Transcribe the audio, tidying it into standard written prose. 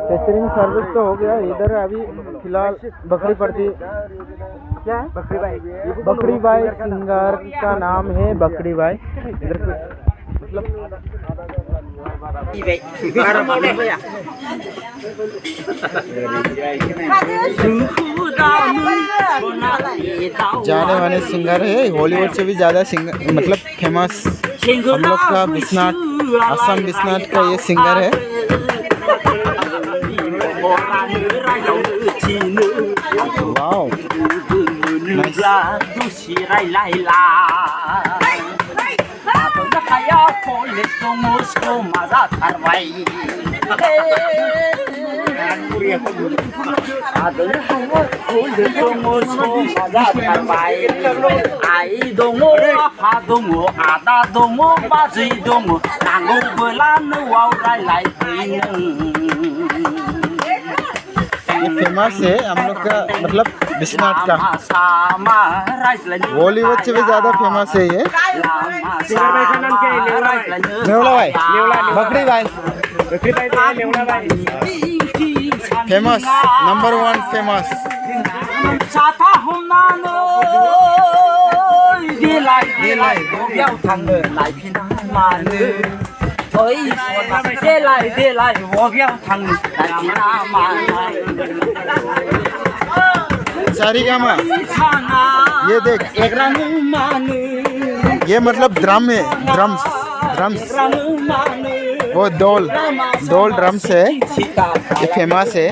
Testing service तो हो गया इधर। अभी फिलहाल बकरी पड़ती क्या है? बकरी भाई सिंगर का नाम है बकरी भाई। इधर मतलब जाने माने सिंगर है, हॉलीवुड से भी ज़्यादा सिंगर मतलब फेमस हम लोग का विश्वनाथ, असम विश्वनाथ का ये सिंगर है। वाओ ये फेमस है हम लोग का मतलब विश्वनाथ का, बॉलीवुड से भी ज़्यादा फेमस है ये। सिंगर भाई का नाम क्या है? नेवला भाई, बकरी भाई, नेवला भाई फेमस, नंबर 1 फेमस। सारेगामा ये देख, ये मतलब ड्रम है, ड्रम्स वो डोल ड्रम्स है, ये फेमस है।